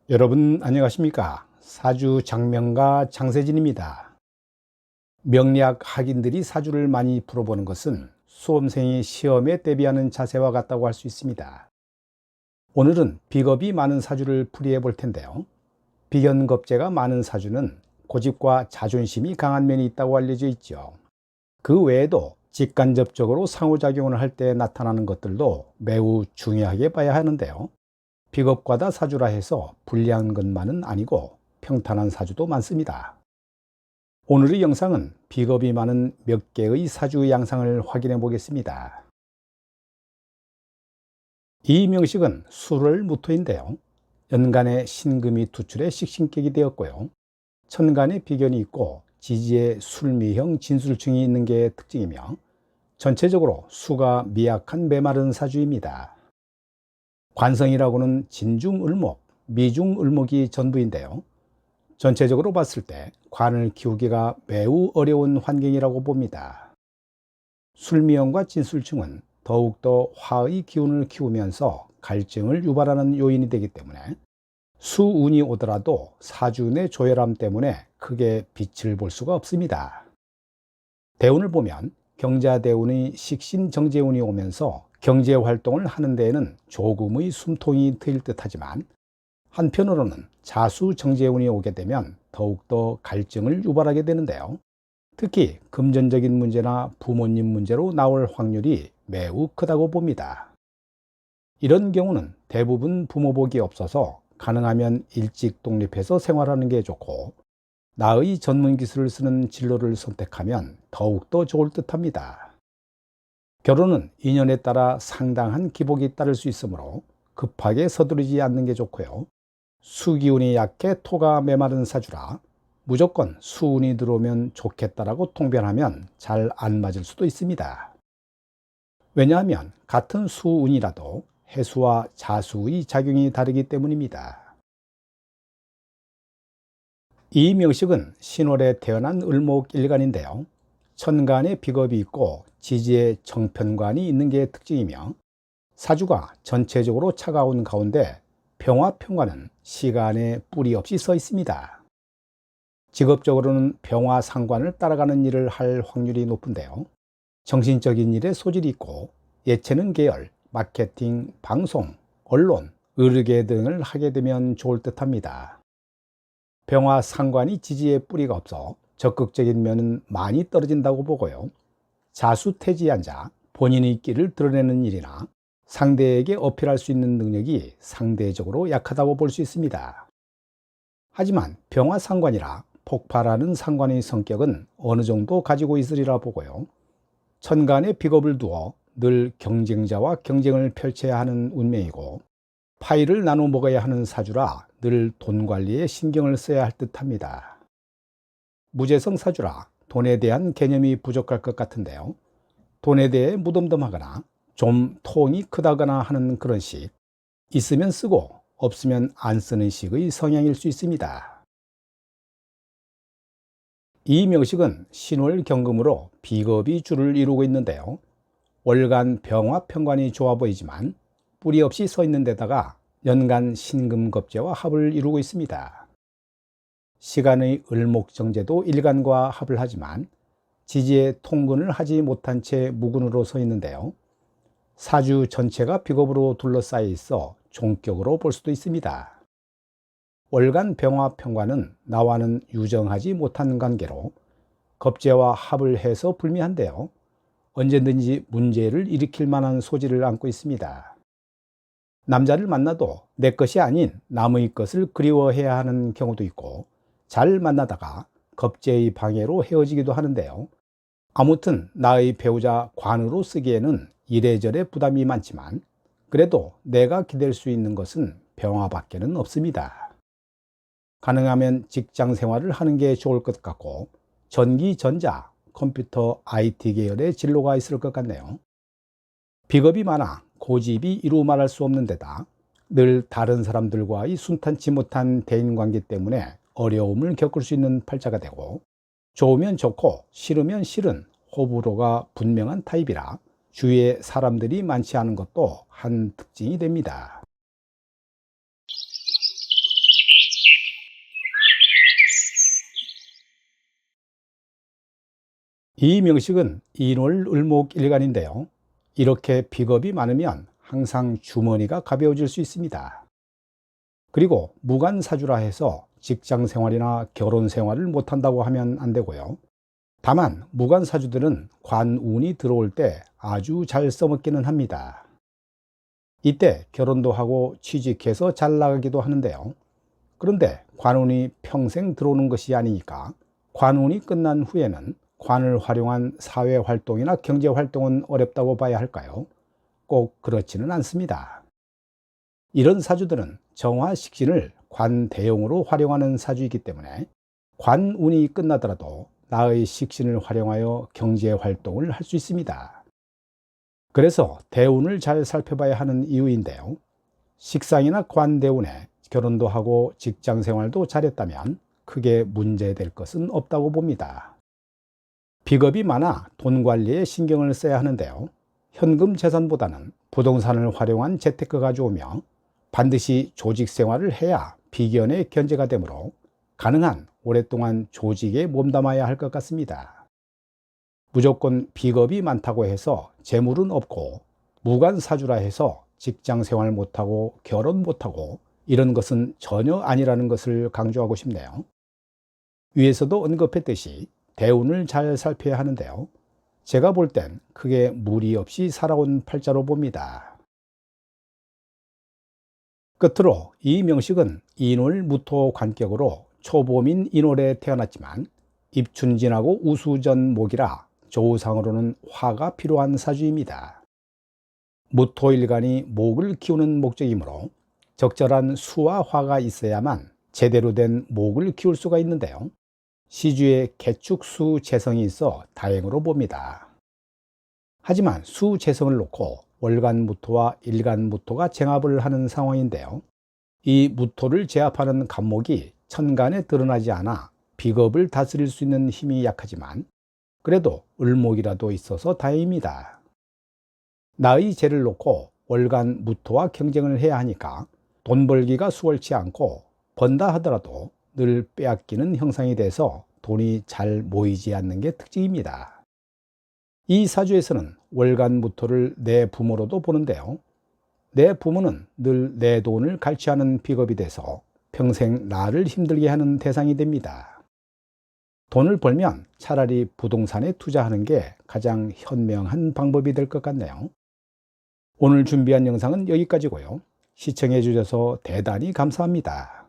여러분 안녕하십니까? 사주 장명가 장세진입니다. 명리학 학인들이 사주를 많이 풀어보는 것은 수험생이 시험에 대비하는 자세와 같다고 할 수 있습니다. 오늘은 비겁이 많은 사주를 풀이해 볼 텐데요. 비견겁재가 많은 사주는 고집과 자존심이 강한 면이 있다고 알려져 있죠. 그 외에도 직간접적으로 상호작용을 할 때 나타나는 것들도 매우 중요하게 봐야 하는데요. 비겁과다 사주라 해서 불리한 것만은 아니고 평탄한 사주도 많습니다. 오늘의 영상은 비겁이 많은 몇 개의 사주 양상을 확인해 보겠습니다. 이 명식은 수를 무토인데요. 연간에 신금이 투출해 식신격이 되었고요. 천간에 비견이 있고 지지에 술미형 진술층이 있는 게 특징이며 전체적으로 수가 미약한 메마른 사주입니다. 관성이라고는 진중을목, 미중을목이 전부인데요. 전체적으로 봤을 때 관을 키우기가 매우 어려운 환경이라고 봅니다. 술미형과 진술층은 더욱더 화의 기운을 키우면서 갈증을 유발하는 요인이 되기 때문에 수운이 오더라도 사주 내 조열함 때문에 크게 빛을 볼 수가 없습니다. 대운을 보면 경자대운의 식신정제운이 오면서 경제활동을 하는 데에는 조금의 숨통이 트일 듯하지만 한편으로는 자수정제운이 오게 되면 더욱더 갈증을 유발하게 되는데요. 특히 금전적인 문제나 부모님 문제로 나올 확률이 매우 크다고 봅니다. 이런 경우는 대부분 부모복이 없어서 가능하면 일찍 독립해서 생활하는 게 좋고 나의 전문 기술을 쓰는 진로를 선택하면 더욱더 좋을 듯합니다. 결혼은 인연에 따라 상당한 기복이 따를 수 있으므로 급하게 서두르지 않는 게 좋고요. 수기운이 약해 토가 메마른 사주라 무조건 수운이 들어오면 좋겠다라고 통변하면 잘 안 맞을 수도 있습니다. 왜냐하면 같은 수운이라도 해수와 자수의 작용이 다르기 때문입니다. 이 명식은 신월에 태어난 을목일간인데요. 천간에 비겁이 있고 지지에 정편관이 있는 게 특징이며 사주가 전체적으로 차가운 가운데 병화평관은 시간에 뿌리 없이 서 있습니다. 직업적으로는 병화상관을 따라가는 일을 할 확률이 높은데요. 정신적인 일에 소질이 있고 예체능 계열, 마케팅, 방송, 언론, 의료계 등을 하게 되면 좋을 듯합니다. 병화상관이 지지에 뿌리가 없어 적극적인 면은 많이 떨어진다고 보고요. 자수태지한 자, 본인의 끼를 드러내는 일이나 상대에게 어필할 수 있는 능력이 상대적으로 약하다고 볼 수 있습니다. 하지만 병화상관이라 폭발하는 상관의 성격은 어느 정도 가지고 있으리라 보고요. 천간에 비겁을 두어 늘 경쟁자와 경쟁을 펼쳐야 하는 운명이고 파이를 나눠 먹어야 하는 사주라 늘 돈 관리에 신경을 써야 할 듯합니다. 무재성 사주라 돈에 대한 개념이 부족할 것 같은데요. 돈에 대해 무덤덤하거나 좀 통이 크다거나 하는 그런 식, 있으면 쓰고 없으면 안 쓰는 식의 성향일 수 있습니다. 이 명식은 신월 경금으로 비겁이 주를 이루고 있는데요. 월간 병화평관이 좋아 보이지만 뿌리 없이 서 있는 데다가 연간 신금겁재와 합을 이루고 있습니다. 시간의 을목정제도 일간과 합을 하지만 지지에 통근을 하지 못한 채 무근으로 서 있는데요. 사주 전체가 비겁으로 둘러싸여 있어 종격으로 볼 수도 있습니다. 월간 병화평관은 나와는 유정하지 못한 관계로 겁재와 합을 해서 불미한데요. 언제든지 문제를 일으킬 만한 소지를 안고 있습니다. 남자를 만나도 내 것이 아닌 남의 것을 그리워해야 하는 경우도 있고 잘 만나다가 겁재의 방해로 헤어지기도 하는데요. 아무튼 나의 배우자 관으로 쓰기에는 이래저래 부담이 많지만 그래도 내가 기댈 수 있는 것은 병화밖에는 없습니다. 가능하면 직장 생활을 하는 게 좋을 것 같고 전기, 전자, 컴퓨터, IT 계열의 진로가 있을 것 같네요. 비겁이 많아 고집이 이루 말할 수 없는 데다 늘 다른 사람들과의 순탄치 못한 대인관계 때문에 어려움을 겪을 수 있는 팔자가 되고 좋으면 좋고 싫으면 싫은 호불호가 분명한 타입이라 주위에 사람들이 많지 않은 것도 한 특징이 됩니다. 이 명식은 인월을목일간인데요. 이렇게 픽업이 많으면 항상 주머니가 가벼워질 수 있습니다. 그리고 무관사주라 해서 직장 생활이나 결혼 생활을 못한다고 하면 안 되고요. 다만 무관사주들은 관운이 들어올 때 아주 잘 써먹기는 합니다. 이때 결혼도 하고 취직해서 잘 나가기도 하는데요. 그런데 관운이 평생 들어오는 것이 아니니까 관운이 끝난 후에는 관을 활용한 사회활동이나 경제활동은 어렵다고 봐야 할까요? 꼭 그렇지는 않습니다. 이런 사주들은 정화식신을 관대용으로 활용하는 사주이기 때문에 관운이 끝나더라도 나의 식신을 활용하여 경제활동을 할 수 있습니다. 그래서 대운을 잘 살펴봐야 하는 이유인데요. 식상이나 관대운에 결혼도 하고 직장 생활도 잘했다면 크게 문제될 것은 없다고 봅니다. 픽업이 많아 돈 관리에 신경을 써야 하는데요. 현금 재산보다는 부동산을 활용한 재테크가 좋으며 반드시 조직 생활을 해야 비견의 견제가 되므로 가능한 오랫동안 조직에 몸담아야 할 것 같습니다. 무조건 픽업이 많다고 해서 재물은 없고 무관사주라 해서 직장 생활 못하고 결혼 못하고 이런 것은 전혀 아니라는 것을 강조하고 싶네요. 위에서도 언급했듯이 대운을 잘 살펴야 하는데요. 제가 볼 땐 크게 무리 없이 살아온 팔자로 봅니다. 끝으로 이 명식은 인월 무토 관격으로 초봄인 인월에 태어났지만 입춘진하고 우수전 목이라 조상으로는 화가 필요한 사주입니다. 무토일간이 목을 키우는 목적이므로 적절한 수와 화가 있어야만 제대로 된 목을 키울 수가 있는데요. 시주에 개축수 재성이 있어 다행으로 봅니다. 하지만 수 재성을 놓고 월간 무토와 일간 무토가 쟁합을 하는 상황인데요. 이 무토를 제압하는 간목이 천간에 드러나지 않아 픽업을 다스릴 수 있는 힘이 약하지만 그래도 을목이라도 있어서 다행입니다. 나의 재를 놓고 월간 무토와 경쟁을 해야 하니까 돈 벌기가 수월치 않고 번다 하더라도 늘 빼앗기는 형상이 돼서 돈이 잘 모이지 않는 게 특징입니다. 이 사주에서는 월간 무토를 내 부모로도 보는데요. 내 부모는 늘 내 돈을 갈취하는 픽업이 돼서 평생 나를 힘들게 하는 대상이 됩니다. 돈을 벌면 차라리 부동산에 투자하는 게 가장 현명한 방법이 될 것 같네요. 오늘 준비한 영상은 여기까지고요. 시청해 주셔서 대단히 감사합니다.